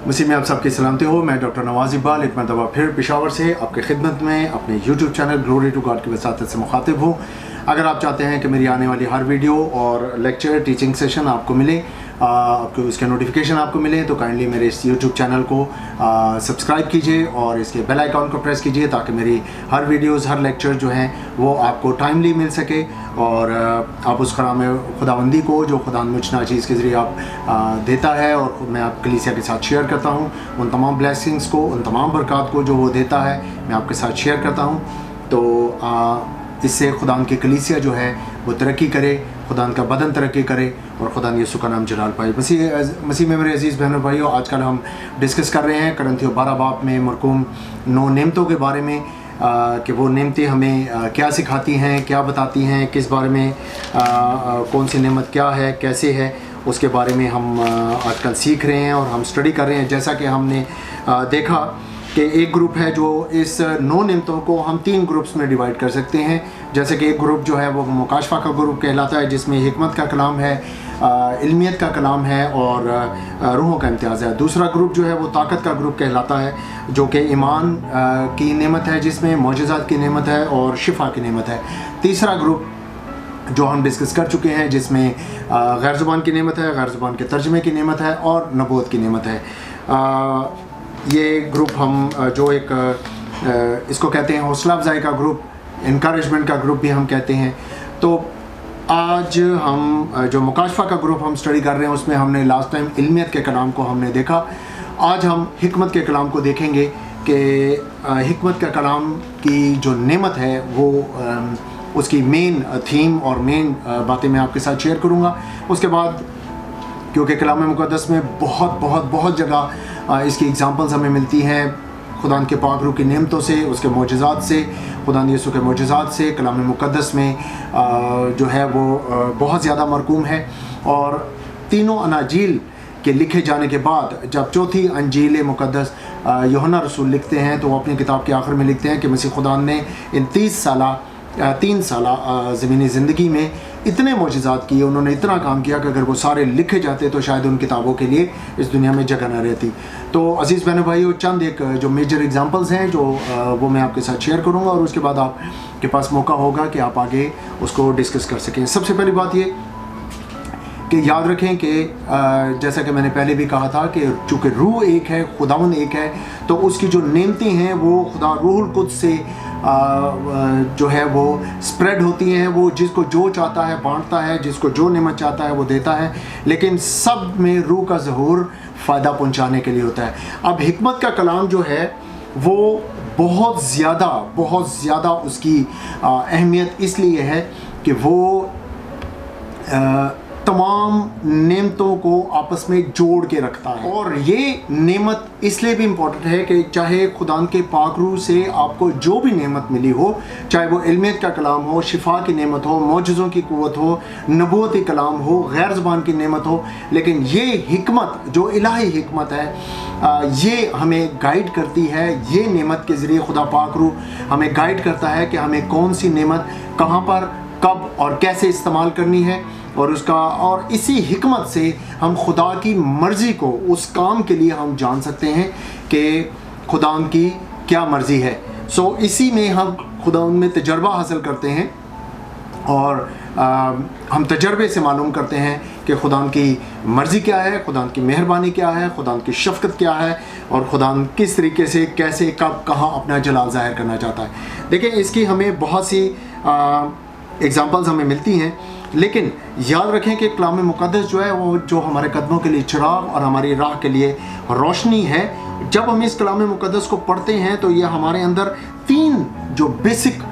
मसीह में आप सबकी सलामती हो। मैं डॉक्टर नवाज इकबाल एक मरतबा फिर पेशावर से आपकी खिदमत में अपने YouTube channel Glory to God की वसातत से मुखातिब हूँ। अगर आप चाहते हैं कि मेरी आने वाली हर वीडियो और लेक्चर टीचिंग सेशन आपको मिले, आपको इसके नोटिफिकेशन आपको मिले, तो काइंडली मेरे इस यूट्यूब चैनल को सब्सक्राइब कीजिए और इसके बेल आइकॉन को प्रेस कीजिए ताकि मेरी हर वीडियोस हर लेक्चर जो हैं वो आपको टाइमली मिल सके और आप उस खराम खुदाबंदी को जो खुदा मुझ नाचीज़ के ज़रिए आप देता है और मैं आप कलीसिया के साथ शेयर करता हूँ, उन तमाम ब्लेसिंग्स को, उन तमाम बरक़ात को जो वो देता है मैं आपके साथ शेयर करता हूँ। तो इससे खुदा की कलीसिया जो है वो तरक्की करे, खुदा का बदन तरक्की करे और खुदा यीशु का नाम जलाल पाए। मसीह में मेरे अजीज़ बहनों भाइयों, आजकल हम डिस्कस कर रहे हैं करंथियों 12 बाब में मरकूम 9 नेमतों के बारे में कि वो नेमतें हमें क्या सिखाती हैं, क्या बताती हैं, किस बारे में कौन सी नेमत क्या है, कैसे है, उसके बारे में हम आजकल सीख रहे हैं और हम स्टडी कर रहे हैं। जैसा कि हमने देखा कि एक ग्रुप है जो इस 9 नेमतों को हम 3 ग्रुप्स में डिवाइड कर सकते हैं। जैसे कि एक ग्रुप जो है वो मुकाशफा का ग्रुप कहलाता है, जिसमें हिकमत का कलाम है, इल्मियत का कलाम है और रूहों का इम्तियाज़ है। दूसरा ग्रुप जो है वो ताकत का ग्रुप कहलाता है, जो कि ईमान की नेमत है, जिसमें मौजज़ात की नेमत है और शिफा की नेमत है। तीसरा ग्रुप जो हम डिस्कस कर चुके हैं, जिसमें गैर ज़ुबान की नेमत है, गैर ज़ुबान के तर्जमे की नेमत है और नबूवत की नेमत है। ये ग्रुप हम जो एक इसको कहते हैं हौसला अफजाई का ग्रुप, इनकरेजमेंट का ग्रुप भी हम कहते हैं। तो आज हम जो मुकाशफा का ग्रुप हम स्टडी कर रहे हैं, उसमें हमने लास्ट टाइम इल्मियत के कलाम को हमने देखा। आज हम हिकमत के कलाम को देखेंगे कि हिकमत का कलाम की जो नेमत है वो उसकी मेन थीम और मेन बातें मैं आपके साथ शेयर करूँगा। उसके बाद क्योंकि कलाम मुक़द्दस में बहुत जगह इसकी एग्जांपल्स हमें मिलती हैं खुदा के पाक रूह की नेमतों से, उसके मौजज़ात से, खुदा यीशु के मौजज़ात से। कलाम मुक़द्दस में जो है वो बहुत ज़्यादा मरकूम है। और तीनों अनाजील के लिखे जाने के बाद जब चौथी अंजील मुक़द्दस यूहन्ना रसूल लिखते हैं, तो वो अपनी किताब के आखिर में लिखते हैं कि मसीह खुदा ने इन 3 साल ज़मीनी ज़िंदगी में इतने मौजज़ात किए, उन्होंने इतना काम किया कि अगर वो सारे लिखे जाते तो शायद उन किताबों के लिए इस दुनिया में जगह न रहती। तो अज़ीज़ बहनों भाइयों, चंद एक जो मेजर एग्जांपल्स हैं जो वो मैं आपके साथ शेयर करूंगा और उसके बाद आपके पास मौका होगा कि आप आगे उसको डिस्कस कर सकें। सबसे पहली बात ये कि याद रखें कि जैसा कि मैंने पहले भी कहा था कि चूँकि रूह एक है, खुदावंद एक है, तो उसकी जो नेमतें हैं वो खुदा रूहुल कुद्स से जो है वो स्प्रेड होती हैं। वो जिसको जो चाहता है बांटता है, जिसको जो नेमत चाहता है वो देता है, लेकिन सब में रूह का ज़हूर फ़ायदा पहुंचाने के लिए होता है। अब हिकमत का कलाम जो है वो बहुत ज़्यादा उसकी अहमियत इसलिए है कि वो तमाम नेमतों को आपस में जोड़ के रखता है। और ये नेमत इसलिए भी इम्पोर्टेंट है कि चाहे खुदा के पाक रूह से आपको जो भी नेमत मिली हो, चाहे वो इल्मियत का कलाम हो, शिफा की नेमत हो, मौजज़ों की क़ुव्वत हो, नबूवती कलाम हो, गैर ज़ुबान की नेमत हो, लेकिन ये हिकमत जो इलाही हिकमत है ये हमें गाइड करती है। ये नेमत के ज़रिए खुदा पाक रूह हमें गाइड करता है कि हमें कौन सी नेमत कहाँ पर कब और कैसे इस्तेमाल करनी है। और इसी हिकमत से हम खुदा की मर्ज़ी को, उस काम के लिए हम जान सकते हैं कि खुदा की क्या मर्ज़ी है। सो इसी में हम खुदा में तजर्बा हासिल करते हैं और हम तजर्बे से मालूम करते हैं कि खुदा की मर्ज़ी क्या है, खुदा की मेहरबानी क्या है, खुदा की शफ़क़त क्या है और खुदा किस तरीके से, कैसे, कब, कहाँ अपना जलाल ज़ाहिर करना चाहता है। देखिए, इसकी हमें बहुत सी एग्ज़ाम्पल्स हमें मिलती हैं, लेकिन याद रखें कि कलाम मुक़द्दस जो है वो जो हमारे कदमों के लिए चिराग और हमारी राह के लिए रोशनी है। जब हम इस कलाम मुक़द्दस को पढ़ते हैं तो ये हमारे अंदर 3 जो बेसिक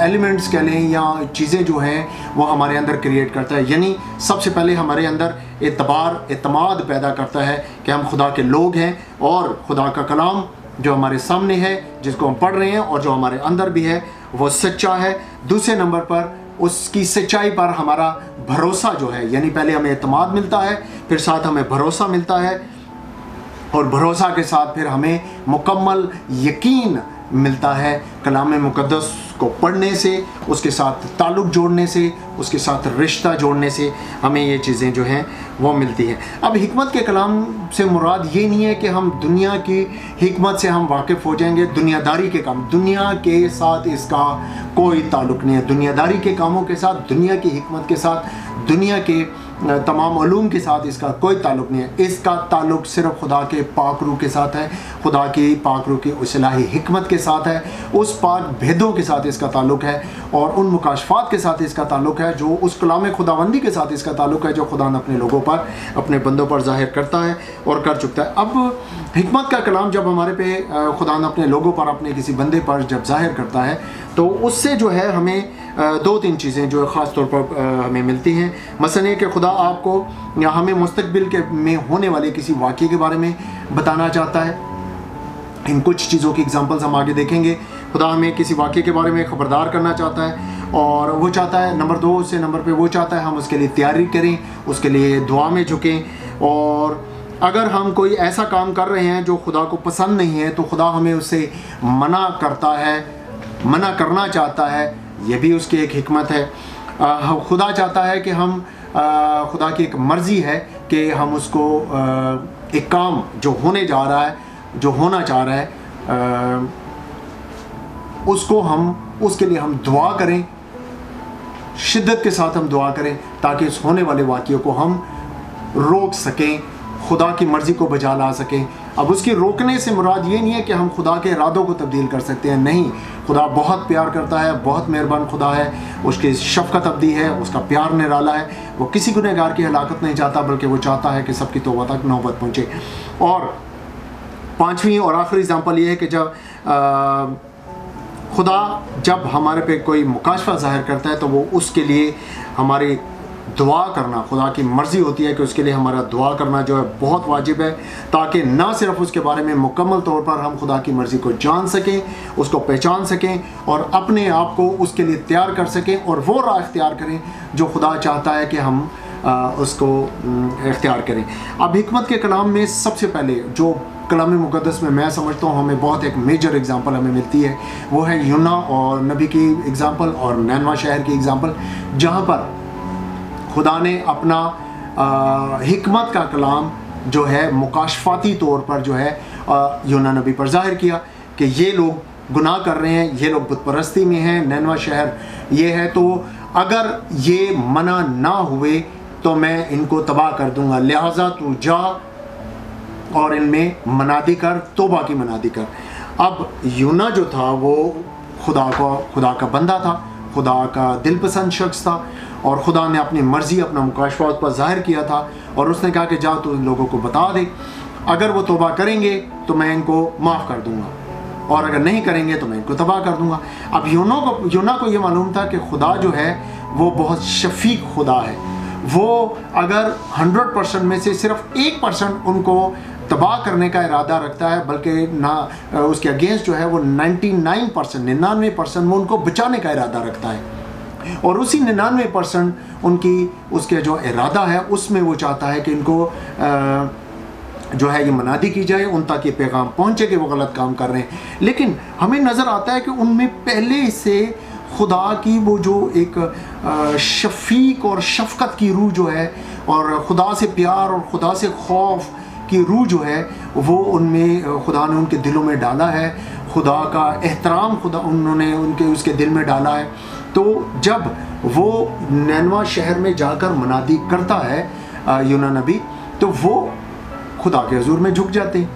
एलिमेंट्स कह लें या चीज़ें जो हैं वो हमारे अंदर क्रिएट करता है। यानी सबसे पहले हमारे अंदर एतमाद पैदा करता है कि हम खुदा के लोग हैं और खुदा का कलाम जो हमारे सामने है, जिसको हम पढ़ रहे हैं और जो हमारे अंदर भी है, वो सच्चा है। दूसरे नंबर पर उसकी सच्चाई पर हमारा भरोसा जो है, यानी पहले हमें एतमाद मिलता है, फिर साथ हमें भरोसा मिलता है और भरोसा के साथ फिर हमें मुकम्मल यकीन मिलता है कलाम मुक़द्दस को पढ़ने से, उसके साथ ताल्लुक़ जोड़ने से, उसके साथ रिश्ता जोड़ने से हमें ये चीज़ें जो हैं वो मिलती हैं। अब हिकमत के कलाम से मुराद ये नहीं है कि हम दुनिया की हिकमत से हम वाकिफ़ हो जाएंगे। दुनियादारी के काम, दुनिया के साथ इसका कोई ताल्लुक़ नहीं है। दुनियादारी के कामों के साथ, दुनिया की हिकमत के साथ, दुनिया के तमाम उलूम के साथ इसका कोई ताल्लुक़ नहीं है। इसका ताल्लुक़ सिर्फ़ खुदा के पाक रूह के साथ है, खुदा की पाक रूह की इलाही हिकमत के साथ है, उस पाक भेदों के साथ इसका ताल्लुक़ है और उन मुकाशफात के साथ इसका ताल्लुक़ है, जो उस कलाम खुदाबंदी के साथ इसका ताल्लुक़ है जो खुदा ने अपने लोगों पर, अपने बंदों पर ज़ाहिर करता है और कर चुकता है। अब हिकमत का कलाम जब हमारे पे खुदा ने अपने लोगों पर, अपने किसी बंदे पर जब ज़ाहिर करता है तो उससे जो है हमें दो तीन चीज़ें जो ख़ास तौर पर हमें मिलती हैं। मसलन ये कि खुदा आपको या हमें मुस्तक़बिल के में होने वाले किसी वाक़ये के बारे में बताना चाहता है। इन कुछ चीज़ों की एग्जांपल्स हम आगे देखेंगे। खुदा हमें किसी वाक़ये के बारे में ख़बरदार करना चाहता है और वो चाहता है, नंबर 2 से नंबर पे वो चाहता है हम उसके लिए तैयारी करें, उसके लिए दुआ में झुकें। और अगर हम कोई ऐसा काम कर रहे हैं जो खुदा को पसंद नहीं है तो खुदा हमें उससे मना करता है, मना करना चाहता है। ये भी उसकी एक हिकमत है। खुदा चाहता है कि हम, खुदा की एक मर्ज़ी है कि हम उसको एक काम जो होने जा रहा है, जो होना चाह रहा है, उसको हम, उसके लिए हम दुआ करें, शिद्दत के साथ हम दुआ करें ताकि उस होने वाले वाक़ये को हम रोक सकें, खुदा की मर्ज़ी को बजा ला सकें। अब उसकी रोकने से मुराद ये नहीं है कि हम खुदा के इरादों को तब्दील कर सकते हैं, नहीं। खुदा बहुत प्यार करता है, बहुत मेहरबान खुदा है, उसकी शफ़क़त अब्दी है, उसका प्यार निराला है। वो किसी गुनहगार की हलाकत नहीं चाहता बल्कि वो चाहता है कि सबकी तौबा तक नौबत पहुँचे। और 5वीं और आखिरी एग्जाम्पल ये है कि जब खुदा जब हमारे पे कोई मुकाशफा ज़ाहिर करता है तो वो उसके लिए हमारी दुआ करना, खुदा की मर्ज़ी होती है कि उसके लिए हमारा दुआ करना जो है बहुत वाजिब है, ताकि ना सिर्फ उसके बारे में मुकम्मल तौर पर हम खुदा की मर्ज़ी को जान सकें, उसको पहचान सकें और अपने आप को उसके लिए तैयार कर सकें और वो राह इख्तियार करें जो खुदा चाहता है कि हम उसको इख्तियार करें। अब हिकमत के कलाम में सबसे पहले जो कलाम मुक़द्दस में मैं समझता हूँ हमें बहुत एक मेजर एग्जांपल हमें मिलती है, वो है यूना और नबी की एग्जांपल और नैनवा शहर की एग्जांपल, जहाँ पर खुदा ने अपना हिकमत का कलाम जो है मुकाशफाती तौर पर जो है यूना नबी पर ज़ाहिर किया कि ये लोग गुनाह कर रहे हैं, ये लोग बुत परस्ती में हैं, नैनवा शहर ये है, तो अगर ये मना ना हुए तो मैं इनको तबाह कर दूंगा, लिहाजा तू जा और इनमें मनादी कर, तौबा की मनादी कर। अब यूना जो था वो खुदा का बंदा था, खुदा का दिलपसंद शख्स था और खुदा ने अपनी मर्ज़ी, अपना मुकाशफा उस पर ज़ाहिर किया था और उसने कहा कि जाओ तो इन लोगों को बता दे, अगर वो तौबा करेंगे तो मैं इनको माफ़ कर दूंगा और अगर नहीं करेंगे तो मैं इनको तबाह कर दूंगा। अब यूना को ये मालूम था कि खुदा जो है वो बहुत शफीक खुदा है, वो अगर 100% में से सिर्फ 1% उनको तबाह करने का इरादा रखता है, बल्कि ना उसके अगेंस्ट जो है वो 99% वो उनको बचाने का इरादा रखता है और उसी 99% उसके जो इरादा है उसमें वो चाहता है कि इनको जो है ये मनादी की जाए, उन तक ये पैगाम पहुँचे कि वो गलत काम कर रहे हैं। लेकिन हमें नज़र आता है कि उनमें पहले से खुदा की वो जो एक शफीक और शफ़क़त की रूह जो है और खुदा से प्यार और खुदा से खौफ की रूह जो है वो उनमें, खुदा ने उनके दिलों में डाला है, खुदा का एहतराम खुदा उन्होंने उसके दिल में डाला है। तो जब वो नैनवा शहर में जाकर मनादी करता है यूना नबी, तो वो खुदा के हुजूर में झुक जाते हैं,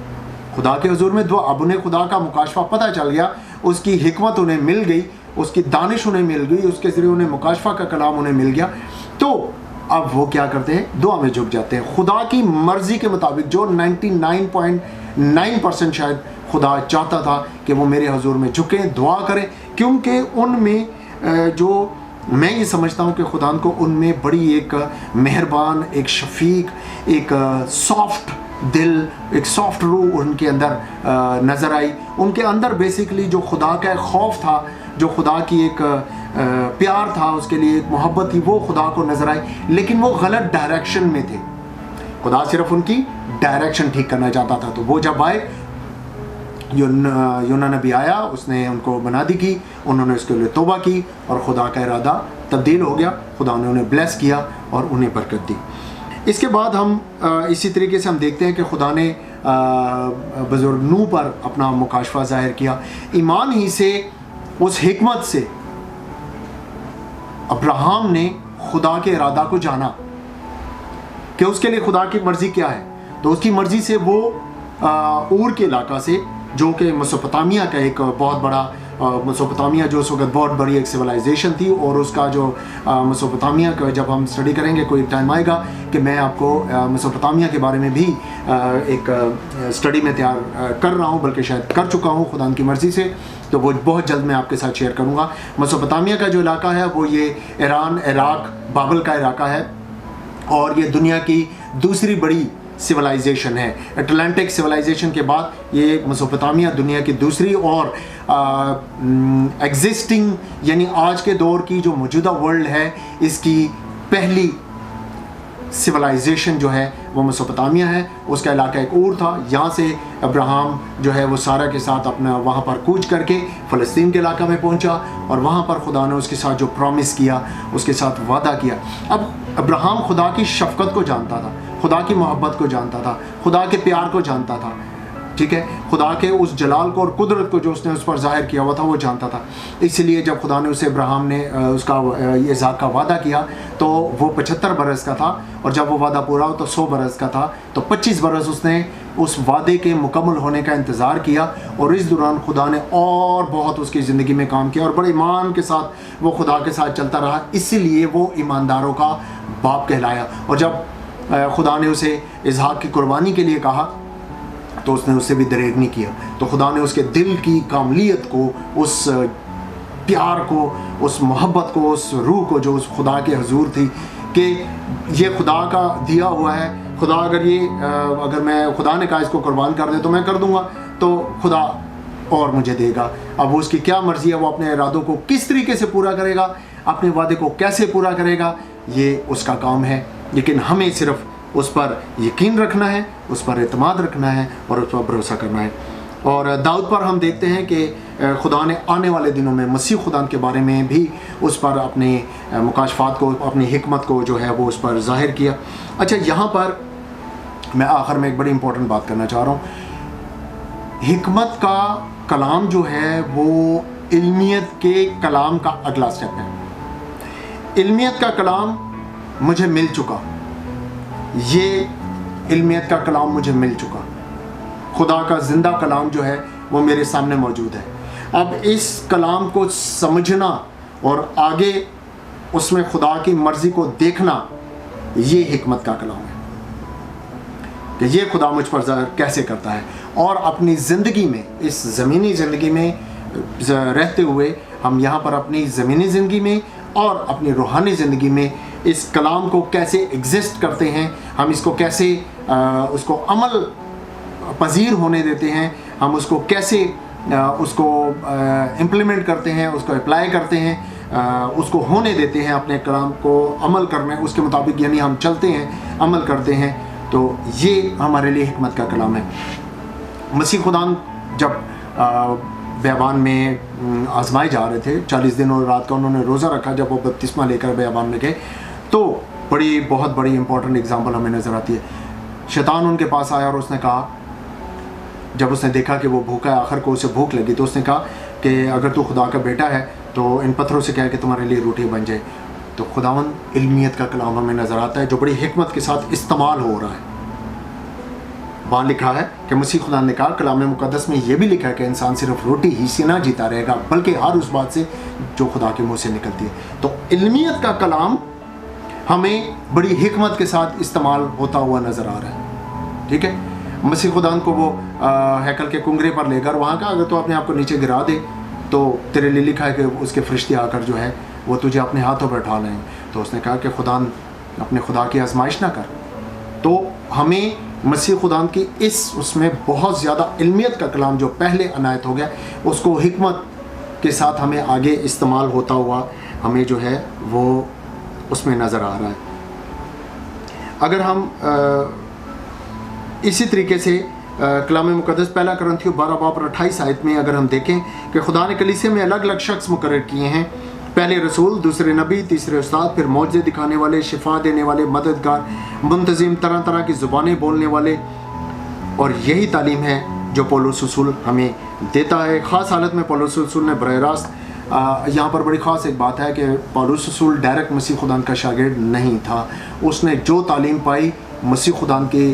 खुदा के हुजूर में दुआ। अब उन्हें खुदा का मुकाशफा पता चल गया, उसकी हिकमत उन्हें मिल गई, उसकी दानिश उन्हें मिल गई, उसके ज़रिए उन्हें मुकाशफा का कलाम उन्हें मिल गया। तो अब वो क्या करते हैं, दुआ में झुक जाते हैं खुदा की मर्ज़ी के मुताबिक, जो 99.9% शायद खुदा चाहता था कि वो मेरे हुजूर में झुकें, दुआ करें, क्योंकि उनमें जो मैं ये समझता हूँ कि खुदा को उनमें बड़ी एक मेहरबान, एक शफीक, एक सॉफ्ट दिल, एक सॉफ्ट रूह उनके अंदर नज़र आई। उनके अंदर बेसिकली जो खुदा का एक खौफ था, जो खुदा की एक प्यार था, उसके लिए एक मोहब्बत थी, वो खुदा को नज़र आई, लेकिन वो गलत डायरेक्शन में थे। खुदा सिर्फ उनकी डायरेक्शन ठीक करना चाहता था। तो वो जब आए यूना नबी आया, उसने उनको मनादी की, उन्होंने उसके लिए तौबा की और खुदा का इरादा तब्दील हो गया, खुदा ने उन्हें ब्लेस किया और उन्हें बरकत दी। इसके बाद हम इसी तरीके से हम देखते हैं कि खुदा ने बुज़ुर्ग नूह पर अपना मुकाशफा ज़ाहिर किया। ईमान ही से, उस हिकमत से अब्राहम ने खुदा के इरादा को जाना कि उसके लिए खुदा की मर्ज़ी क्या है। तो उसकी मर्ज़ी से वो ऊर के इलाका से, जो कि मेसोपोटामिया का एक बहुत बड़ा, मेसोपोटामिया जो उस वक्त बहुत बड़ी एक सिविलाइजेशन थी, और उसका जो मेसोपोटामिया का जब हम स्टडी करेंगे, कोई टाइम आएगा कि मैं आपको मेसोपोटामिया के बारे में भी एक स्टडी में तैयार कर रहा हूँ, बल्कि शायद कर चुका हूँ खुदा की मर्ज़ी से, तो वो बहुत जल्द मैं आपके साथ शेयर करूँगा। मेसोपोटामिया का जो इलाका है वो ये ईरान, इराक, बाबल का इलाका है, और ये दुनिया की दूसरी बड़ी सिविलाइजेशन है। अटलांटिक सिविलाइजेशन के बाद ये मेसोपोटामिया दुनिया की दूसरी और एग्जिस्टिंग, यानी आज के दौर की जो मौजूदा वर्ल्ड है, इसकी पहली सिविलाइजेशन जो है वो मेसोपोटामिया है। उसका इलाका एक और था। यहाँ से अब्राहम जो है वो सारा के साथ अपना वहाँ पर कूच करके फ़लस्तीन के इलाका में पहुँचा, और वहाँ पर खुदा ने उसके साथ जो प्रॉमिस किया, उसके साथ वादा किया। अब अब्राहम खुदा की शफ़क़त को जानता था, खुदा की मोहब्बत को जानता था, खुदा के प्यार को जानता था, ठीक है, खुदा के उस जलाल को और कुदरत को जो उसने उस पर ज़ाहिर किया हुआ था वो जानता था। इसलिए जब खुदा ने उसे अब्राहम ने उसका इज़ाक का वादा किया तो वो 75 बरस का था, और जब वो वादा पूरा हो तो 100 बरस का था। तो 25 बरस उसने उस वादे के मुकम्मल होने का इंतज़ार किया, और इस दौरान खुदा ने और बहुत उसकी ज़िंदगी में काम किया, और बड़े ईमान के साथ वो खुदा के साथ चलता रहा। इसीलिए वो ईमानदारों का बाप कहलाया। और जब खुदा ने उसे इसहाक की कुर्बानी के लिए कहा तो उसने उससे भी दरेग नहीं किया। तो खुदा ने उसके दिल की कामलियत को, उस प्यार को, उस मोहब्बत को, उस रूह को जो उस खुदा के हजूर थी कि ये खुदा का दिया हुआ है, खुदा अगर मैं, खुदा ने कहा इसको कुर्बान कर दे तो मैं कर दूंगा, तो खुदा और मुझे देगा। अब उसकी क्या मर्ज़ी है, वो अपने इरादों को किस तरीके से पूरा करेगा, अपने वादे को कैसे पूरा करेगा, ये उसका काम है। लेकिन हमें सिर्फ उस पर यकीन रखना है, उस पर एतमाद रखना है और उस पर भरोसा करना है। और दाऊद पर हम देखते हैं कि खुदा ने आने वाले दिनों में मसीह खुदा के बारे में भी उस पर अपने मुकाशफात को, अपनी हिकमत को जो है वो उस पर ज़ाहिर किया। अच्छा, यहाँ पर मैं आखिर में एक बड़ी इंपॉर्टेंट बात करना चाह रहा हूँ। हिकमत का कलाम जो है वो इल्मियत के कलाम का अगला स्टेप है। इल्मियत का कलाम मुझे मिल चुका, ये इल्मियत का कलाम मुझे मिल चुका, खुदा का ज़िंदा कलाम जो है वो मेरे सामने मौजूद है। अब इस कलाम को समझना और आगे उसमें खुदा की मर्ज़ी को देखना, ये हिकमत का कलाम है कि ये खुदा मुझ पर ज़ाहिर कैसे करता है। और अपनी ज़िंदगी में, इस ज़मीनी ज़िंदगी में रहते हुए हम यहाँ पर अपनी ज़मीनी ज़िंदगी में और अपनी रूहानी ज़िंदगी में इस कलाम को कैसे एग्जिस्ट करते हैं, हम इसको कैसे उसको अमल पजीर होने देते हैं, हम उसको कैसे उसको इम्प्लीमेंट करते हैं, उसको अप्लाई करते हैं, उसको होने देते हैं, अपने कलाम को अमल करने उसके मुताबिक, यानी हम चलते हैं, अमल करते हैं, तो ये हमारे लिए हिकमत का कलाम है। मसीह खुदा जब बेयाबान में आजमाए जा रहे थे, 40 दिन और रात का उन्होंने रोज़ा रखा, जब वो बपतिस्मा लेकर बेयाबान में गए, तो बहुत बड़ी इंपॉर्टेंट एग्जांपल हमें नज़र आती है। शैतान उनके पास आया और उसने कहा, जब उसने देखा कि वो भूखा है, आखिर को उसे भूख लगी, तो उसने कहा कि अगर तू खुदा का बेटा है तो इन पत्थरों से कह कि तुम्हारे लिए रोटी बन जाए। तो खुदावंद इल्मियत का कलाम हमें नज़र आता है जो बड़ी हिकमत के साथ इस्तेमाल हो रहा है। वहाँ लिखा है कि मसीह खुदा ने कहा, कलाम मुक़द्दस में ये भी लिखा है कि इंसान सिर्फ रोटी ही से ना जीता रहेगा, बल्कि हर उस बात से जो खुदा के मुंह से निकलती है। तो इल्मियत का कलाम हमें बड़ी हिकमत के साथ इस्तेमाल होता हुआ नज़र आ रहा है। ठीक है, मसीह खुदा को वो हैकल के कुंगरे पर लेकर वहाँ का, अगर तो अपने आप को नीचे गिरा दे तो तेरे लिए लिखा है कि उसके फरिश्ते आकर जो है वो तुझे अपने हाथों पर उठा लेंगे। तो उसने कहा कि अपने खुदा की आजमाइश ना कर। तो हमें मसीह खुदा की उसमें बहुत ज़्यादा इल्मियत का कलाम जो पहले अनायत हो गया, उसको हिकमत के साथ हमें आगे इस्तेमाल होता हुआ हमें जो है वो उसमें नज़र आ रहा है। अगर हम इसी तरीके से कलाम मुक़द्दस पहला करंथियों 12 बाब और 28 आयत में अगर हम देखें कि खुदा ने कलीसिया में अलग अलग शख्स मुकर्रर किए हैं, पहले रसूल, दूसरे नबी, तीसरे उस्ताद, फिर मौजज़े दिखाने वाले, शिफा देने वाले, मददगार, मुंतज़िम, तरह तरह की ज़ुबानें बोलने वाले। और यही तालीम है जो पौलुस रसूल हमें देता है। ख़ास हालत में पौलुस रसूल ने बराह रास्त, यहाँ पर बड़ी ख़ास एक बात है कि पौलुस रसूल डायरेक्ट मसीह खुदा का शागिर्द नहीं था। उसने जो तालीम पाई मसीह खुदा के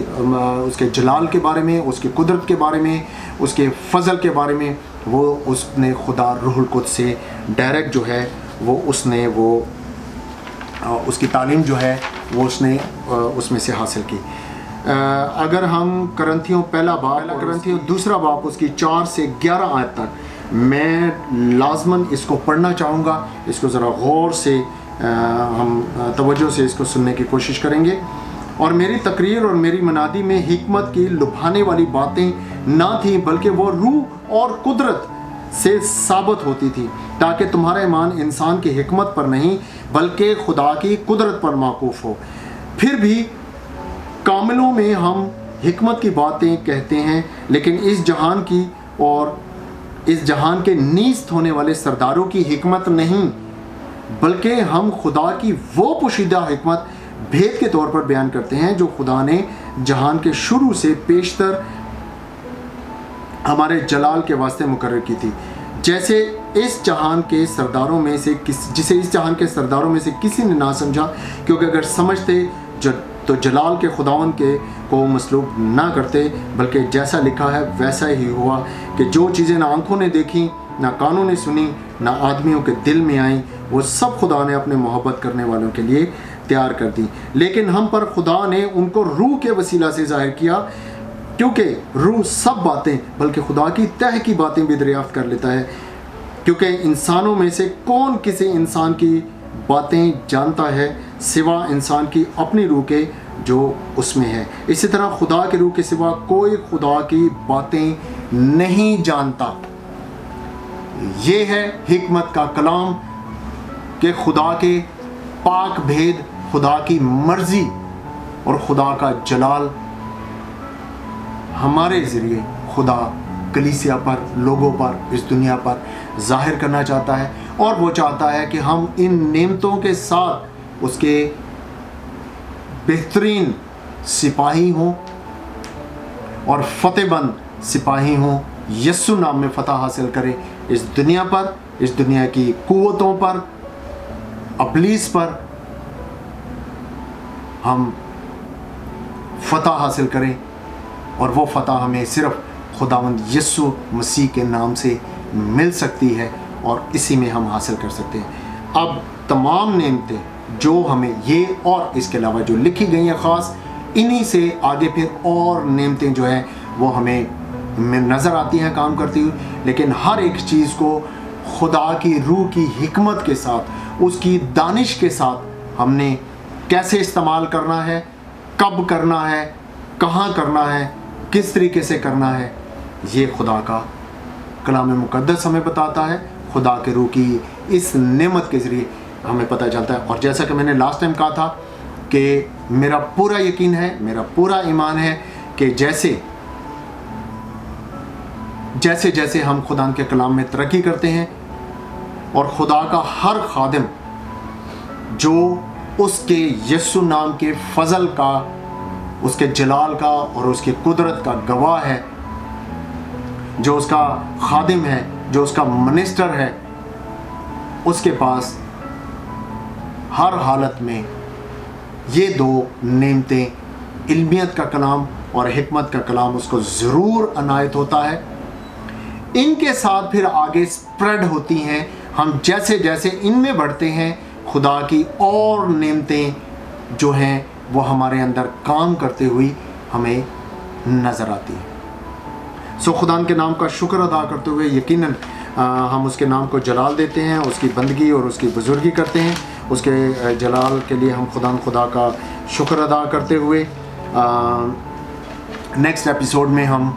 उसके जलाल के बारे में, उसकी कुदरत के बारे में, उसके फ़ज़ल के बारे में, वो उसने खुदा रूहुल कुद्स से डायरेक्ट जो है वो उसने उसकी तालीम जो है वो उसने उसमें से हासिल की। अगर हम करंथियों करंथियों दूसरा बाब उसकी 4 से 11 आयत तक मैं लाजमन इसको पढ़ना चाहूँगा। इसको ज़रा गौर से हम तवज्जो से इसको सुनने की कोशिश करेंगे। और मेरी तकरीर और मेरी मनादी में हिकमत की लुभाने वाली बातें ना थी, बल्कि वो रूह और कुदरत से साबित होती थी, ताकि तुम्हारा ईमान इंसान की हिकमत पर नहीं बल्कि खुदा की कुदरत पर मौकूफ़ हो। फिर भी कामिलों में हम हिकमत की बातें कहते हैं, लेकिन इस जहान की और इस जहान के नीस्त होने वाले सरदारों की हिकमत नहीं, बल्कि हम खुदा की वो पोशीदा हिकमत भेद के तौर पर बयान करते हैं जो खुदा ने जहान के शुरू से पेशतर हमारे जलाल के वास्ते मुकर्रर की थी। जैसे इस जहान के सरदारों में से जिसे इस जहान के सरदारों में से किसी ने ना समझा, क्योंकि अगर समझते तो जलाल के खुदावन के को मसलूब ना करते, बल्कि जैसा लिखा है वैसा ही हुआ कि जो चीज़ें ना आंखों ने देखी, ना कानों ने सुनी, ना आदमियों के दिल में आई, वो सब खुदा ने अपने मोहब्बत करने वालों के लिए तैयार कर दी। लेकिन हम पर खुदा ने उनको रूह के वसीला से ज़ाहिर किया, क्योंकि रूह सब बातें बल्कि खुदा की तह की बातें भी दरियाफ्त कर लेता है। क्योंकि इंसानों में से कौन किसी इंसान की बातें जानता है सिवा इंसान की अपनी रूह के जो उसमें है। इसी तरह खुदा के रूह के सिवा कोई खुदा की बातें नहीं जानता। ये है हिकमत का कलाम कि खुदा के पाक भेद, खुदा की मर्जी और खुदा का जलाल हमारे ज़रिए खुदा कलीसिया पर, लोगों पर, इस दुनिया पर ज़ाहिर करना चाहता है। और वो चाहता है कि हम इन नेमतों के साथ उसके बेहतरीन सिपाही हों और फतेहबंद सिपाही हों, यस्सु नाम में फ़तह हासिल करें इस दुनिया पर, इस दुनिया की कुव्वतों पर, अबलीस पर हम फ़तह हासिल करें। और वो फ़तह हमें सिर्फ़ खुदावंद यस्सु मसीह के नाम से मिल सकती है और इसी में हम हासिल कर सकते हैं। अब तमाम नेमतें जो हमें ये और इसके अलावा जो लिखी गई हैं ख़ास, इन्हीं से आगे फिर और नेमतें जो हैं वो हमें नज़र आती हैं काम करती हुई। लेकिन हर एक चीज़ को खुदा की रूह की हिकमत के साथ, उसकी दानिश के साथ हमने कैसे इस्तेमाल करना है, कब करना है, कहाँ करना है, किस तरीके से करना है, ये खुदा का कलाम मुक़द्दस हमें बताता है। खुदा के रूह की इस नेमत के ज़रिए हमें पता चलता है। और जैसा कि मैंने लास्ट टाइम कहा था कि मेरा पूरा यकीन है, मेरा पूरा ईमान है कि जैसे जैसे जैसे हम खुदा के कलाम में तरक्की करते हैं और खुदा का हर खादिम जो उसके यस्सु नाम के फ़ज़ल का, उसके जलाल का और उसकी कुदरत का गवाह है, जो उसका खादिम है, जो उसका मिनिस्टर है, उसके पास हर हालत में ये दो नेमतें, इल्मियत का कलाम और हिकमत का कलाम, उसको ज़रूर अनायत होता है। इनके साथ फिर आगे स्प्रेड होती हैं। हम जैसे जैसे इनमें बढ़ते हैं, खुदा की और नेमतें जो हैं वो हमारे अंदर काम करते हुई हमें नज़र आती है। सो खुदा के नाम का शुक्र अदा करते हुए यकीनन हम उसके नाम को जलाल देते हैं, उसकी बंदगी और उसकी बुजुर्गी करते हैं। उसके जलाल के लिए हम खुदा का शुक्र अदा करते हुए नेक्स्ट एपिसोड में हम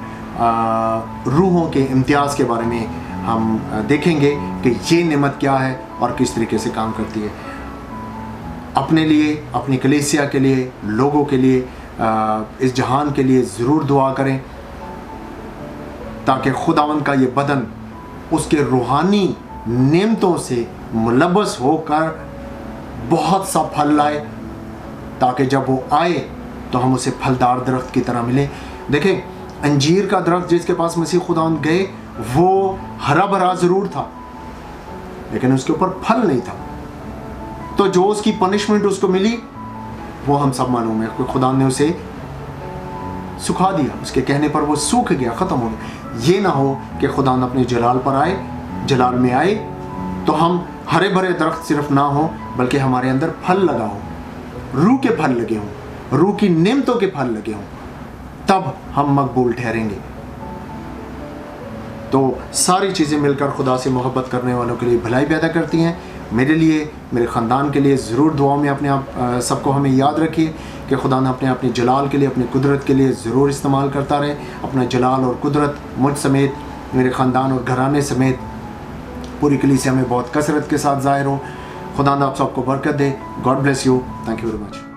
रूहों के इम्तियाज़ के बारे में हम देखेंगे कि ये नेमत क्या है और किस तरीके से काम करती है। अपने लिए, अपनी कलीसिया के लिए, लोगों के लिए, इस जहान के लिए ज़रूर दुआ करें ताकि खुदावंद का ये बदन उसके रूहानी नेमतों से मुलव्वस होकर बहुत सा फल लाए, ताकि जब वो आए तो हम उसे फलदार दरख्त की तरह मिले। देखें, अंजीर का दरख्त जिसके पास मसीह खुदावंद गए वो हरा भरा ज़रूर था, लेकिन उसके ऊपर फल नहीं था। तो जो उसकी पनिशमेंट उसको मिली वो हम सब मालूम है कि खुदा ने उसे सुखा दिया, उसके कहने पर वो सूख गया, ख़त्म हो गया। ये ना हो कि खुदा अपने जलाल पर आए, जलाल में आए तो हम हरे भरे दरख्त सिर्फ ना हो बल्कि हमारे अंदर फल लगा हो, रूह के फल लगे हों, रूह की नेमतों के फल लगे हों, तब हम मकबूल ठहरेंगे। तो सारी चीज़ें मिलकर खुदा से मोहब्बत करने वालों के लिए भलाई पैदा करती हैं। मेरे लिए, मेरे ख़ानदान के लिए ज़रूर दुआओं में अपने आप सबको हमें याद रखिए कि खुदा ने अपने जलाल के लिए, अपनी कुदरत के लिए ज़रूर इस्तेमाल करता रहे। अपना जलाल और कुदरत मुझ समेत, मेरे ख़ानदान और घराने समेत पूरी कलीसिया में बहुत कसरत के साथ ज़ाहिर हो। खुदा आप सबको बरकत दे। God bless you. Thank you very much.